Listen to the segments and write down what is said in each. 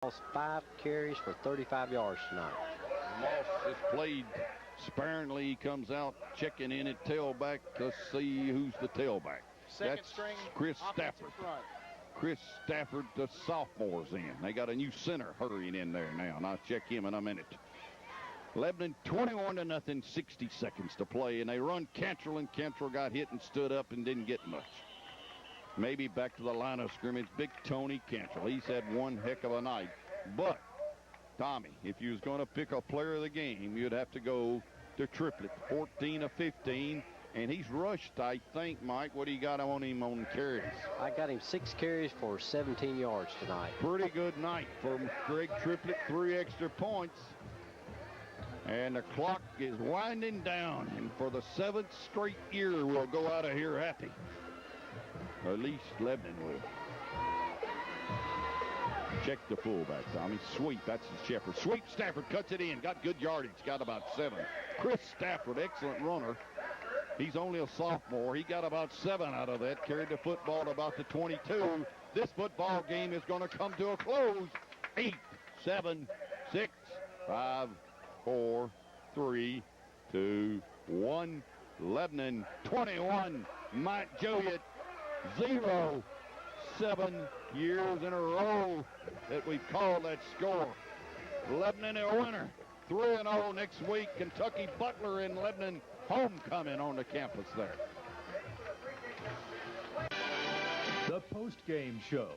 Moss 5 carries for 35 yards tonight. Moss has played sparingly. He comes out checking in at tailback. Let's see who's the tailback. Second string, Chris Stafford. Front. Chris Stafford, the sophomore's in. They got a new center hurrying in there now, and I'll check him in a minute. Lebanon 21-0, 60 seconds to play, and they run Cantrell, and Cantrell got hit and stood up and didn't get much. Maybe back to the line of scrimmage, Big Tony Cantrell. He's had one heck of a night. But, Tommy, if you was going to pick a player of the game, you'd have to go to Triplett, 14 of 15. And he's rushed, I think, Mike. What do you got on him on carries? I got him 6 carries for 17 yards tonight. Pretty good night for Greg Triplett, 3 extra points. And the clock is winding down. And for the 7th straight year, we'll go out of here happy. Or at least Lebanon will. Check the fullback, Tommy. Sweep, that's the Shepherd. Sweep, Stafford cuts it in. Got good yardage. Got about 7. Chris Stafford, excellent runner. He's only a sophomore. He got about 7 out of that. Carried the football to about the 22. This football game is going to come to a close. 8, 7, 6, 5, 4, 3, 2, 1. Lebanon 21. Mike Joliet 0. 7 years in a row that we've called that score. Lebanon a winner. 3-0 next week. Kentucky Butler in Lebanon. Homecoming on the campus there. The post-game show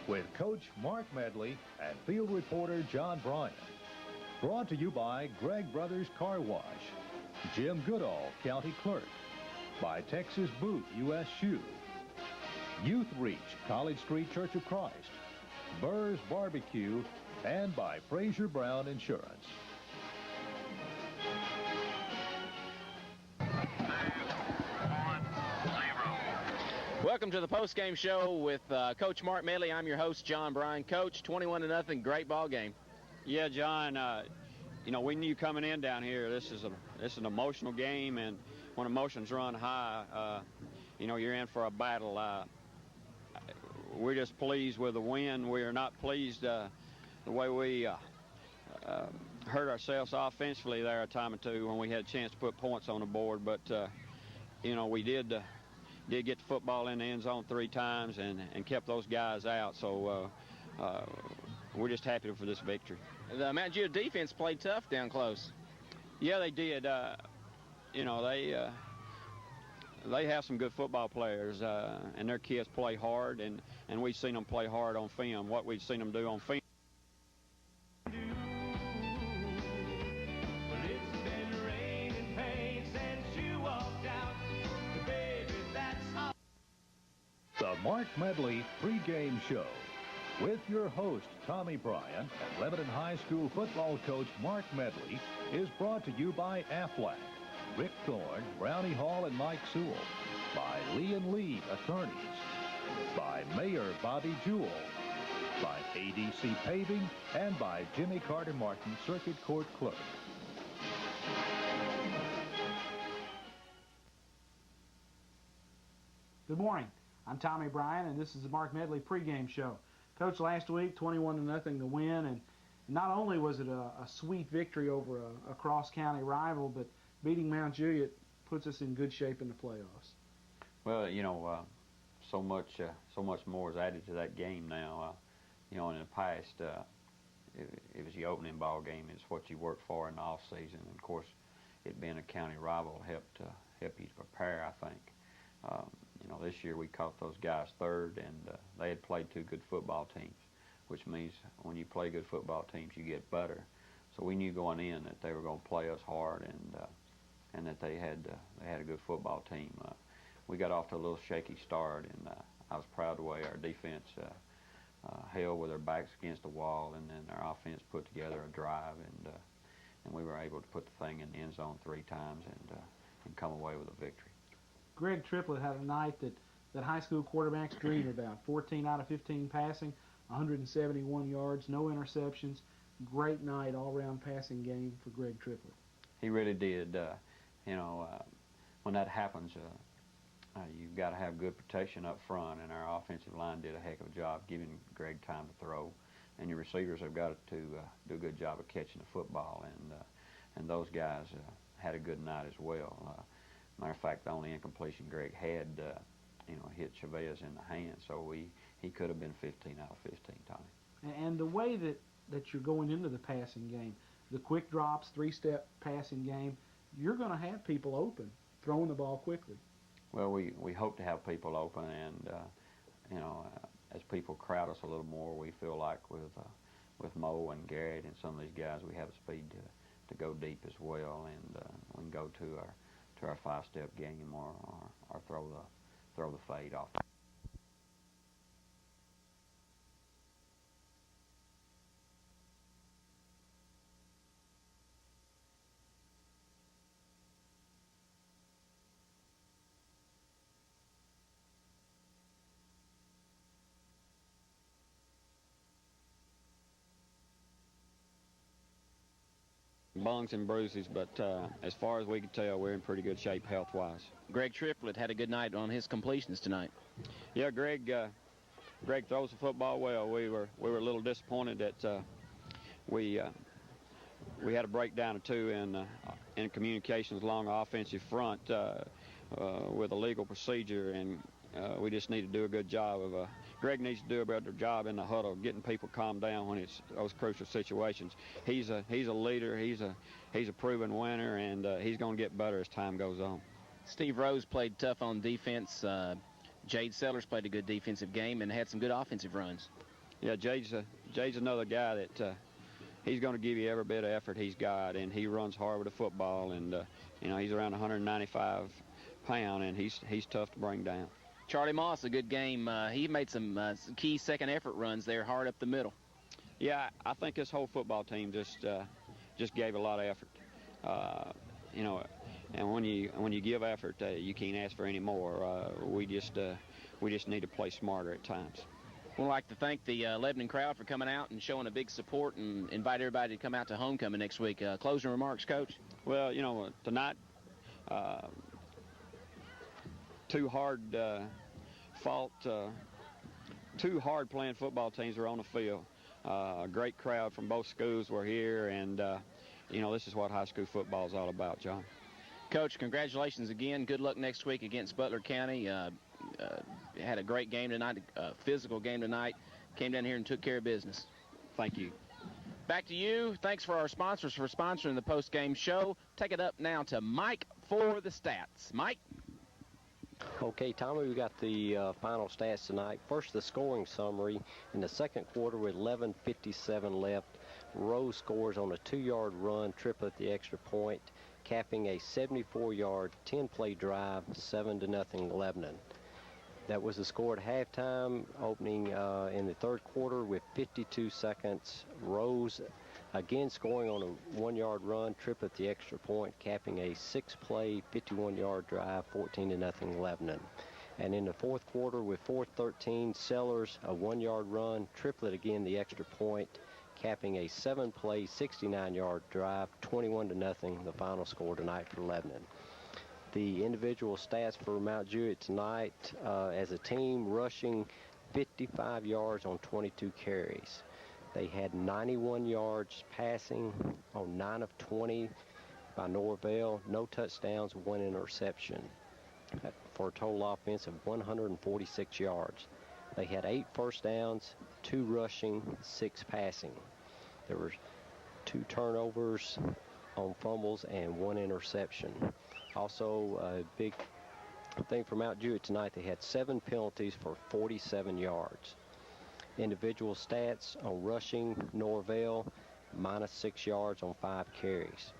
with Coach Mark Medley and field reporter John Bryant. Brought to you by Greg Brothers Car Wash, Jim Goodall, County Clerk, by Texas Boot U.S. Shoe, Youth Reach, College Street Church of Christ, Burr's Barbecue, and by Fraser Brown Insurance. Welcome to the post-game show with Coach Mark Medley. I'm your host, John Bryan. Coach, 21-0, great ball game. Yeah, John, you know, we knew coming in down here this is an emotional game, and when emotions run high, you know, you're in for a battle. We're just pleased with the win. We are not pleased the way we hurt ourselves offensively there a time or two when we had a chance to put points on the board, but you know, we did get the football in the end zone 3 times and kept those guys out. So we're just happy for this victory. The Mount Judah defense played tough down close. Yeah, they did. You know, they have some good football players, and their kids play hard, and we've seen them play hard on film. What we've seen them do on film. The Mark Medley pregame show with your host, Tommy Bryan, and Lebanon High School football coach Mark Medley is brought to you by Aflac, Rick Thorne, Brownie Hall, and Mike Sewell, by Lee & Lee Attorneys, by Mayor Bobby Jewell, by ADC Paving, and by Jimmy Carter Martin, Circuit Court Clerk. Good morning. I'm Tommy Bryan, and this is the Mark Medley pregame show. Coach, last week, 21-0 to win, and not only was it a sweet victory over a cross-county rival, but beating Mount Juliet puts us in good shape in the playoffs. Well, you know, so much more is added to that game now. You know, in the past, it was the opening ball game. It's what you work for in the off season. And of course, it being a county rival helped you to prepare, I think. You know, this year we caught those guys third, and they had played 2 good football teams, which means when you play good football teams, you get better. So we knew going in that they were going to play us hard, and that they had a good football team. We got off to a little shaky start, and I was proud of the way our defense held with their backs against the wall, and then our offense put together a drive, and we were able to put the thing in the end zone 3 times and come away with a victory. Greg Triplett had a night that high school quarterbacks dream about. 14 out of 15 passing, 171 yards, no interceptions. Great night, all-around passing game for Greg Triplett. He really did. You know, when that happens, you've got to have good protection up front, and our offensive line did a heck of a job giving Greg time to throw. and your receivers have got to do a good job of catching the football, and those guys had a good night as well. Matter of fact, the only incompletion Greg had, hit Chavez in the hand, so he could have been 15 out of 15, Tommy. And the way that you're going into the passing game, the quick drops, three-step passing game, you're going to have people open, throwing the ball quickly. Well, we hope to have people open, and as people crowd us a little more, we feel like with Mo and Garrett and some of these guys, we have the speed to go deep as well, and we can go to our five-step game or throw the fade off. Bungs and bruises, but as far as we can tell, we're in pretty good shape health-wise. Greg Triplett had a good night on his completions tonight. Yeah, Greg throws the football well. We were a little disappointed that we had a breakdown or two in communications along the offensive front with a legal procedure, and we just need to do a good job of Greg needs to do a better job in the huddle, getting people calmed down when it's those crucial situations. He's a leader. He's a proven winner, and he's going to get better as time goes on. Steve Rose played tough on defense. Jade Sellers played a good defensive game and had some good offensive runs. Yeah, Jade's another guy that he's going to give you every bit of effort he's got, and he runs hard with the football, and he's around 195 pounds, and he's tough to bring down. Charlie Moss, a good game. He made some key second effort runs there, hard up the middle. Yeah, I think this whole football team just gave a lot of effort. And when you give effort, you can't ask for any more. We just need to play smarter at times. We'd like to thank the Lebanon crowd for coming out and showing a big support, and invite everybody to come out to homecoming next week. Closing remarks, Coach? Well, tonight, two hard playing football teams are on the field. A great crowd from both schools were here, and this is what high school football is all about, John. Coach, congratulations again. Good luck next week against Butler County. Had a great game tonight, a physical game tonight. Came down here and took care of business. Thank you. Back to you. Thanks for our sponsors for sponsoring the post-game show. Take it up now to Mike for the stats. Mike? Okay, Tommy, we got the final stats tonight. First, the scoring summary. In the second quarter with 11:57 left, Rose scores on a 2-yard run, Triplett the extra point, capping a 74-yard, 10-play drive, 7-0 Lebanon. That was the score at halftime. Opening in the third quarter with 52 seconds, Rose again scoring on a 1-yard run, Triplett the extra point, capping a 6-play, 51-yard drive, 14-0 Lebanon. And in the fourth quarter with 4:13, Sellers a 1-yard run, Triplett again the extra point, capping a 7-play, 69-yard drive, 21-0, the final score tonight for Lebanon. The individual stats for Mount Jewett tonight, as a team, rushing 55 yards on 22 carries. They had 91 yards passing on 9 of 20 by Norvell, no touchdowns, 1 interception, for a total offense of 146 yards. They had 8 first downs, 2 rushing, 6 passing. There were 2 turnovers on fumbles and 1 interception. Also, a big thing for Mount Jewett tonight, they had 7 penalties for 47 yards. Individual stats on rushing, Norvell, -6 yards on 5 carries.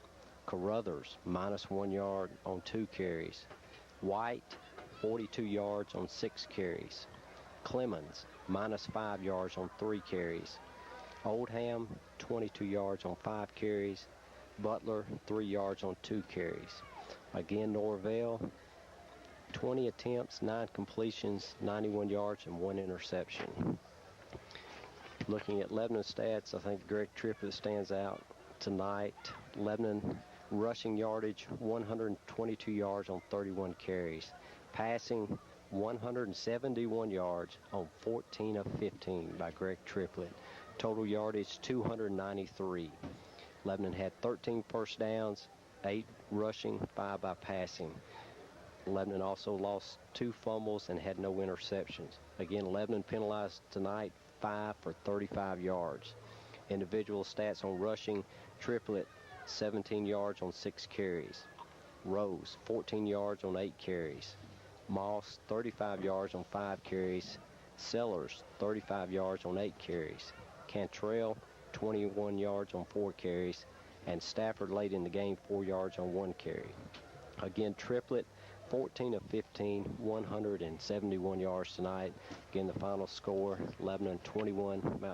Carruthers, -1 yard on 2 carries. White, 42 yards on 6 carries. Clemens, -5 yards on 3 carries. Oldham, 22 yards on 5 carries. Butler, 3 yards on 2 carries. Again, Norvell, 20 attempts, 9 completions, 91 yards, and 1 interception. Looking at Lebanon stats, I think Greg Triplett stands out tonight. Lebanon rushing yardage, 122 yards on 31 carries. Passing, 171 yards on 14 of 15 by Greg Triplett. Total yardage 293. Lebanon had 13 first downs, 8 rushing, 5 by passing. Lebanon also lost 2 fumbles and had no interceptions. Again, Lebanon penalized tonight 5 for 35 yards. Individual stats on rushing: Triplett 17 yards on 6 carries. Rose 14 yards on 8 carries. Moss 35 yards on 5 carries. Sellers 35 yards on 8 carries. Cantrell 21 yards on 4 carries. And Stafford late in the game 4 yards on 1 carry. Again, Triplett 14 of 15, 171 yards tonight. Again, the final score, Lebanon 21,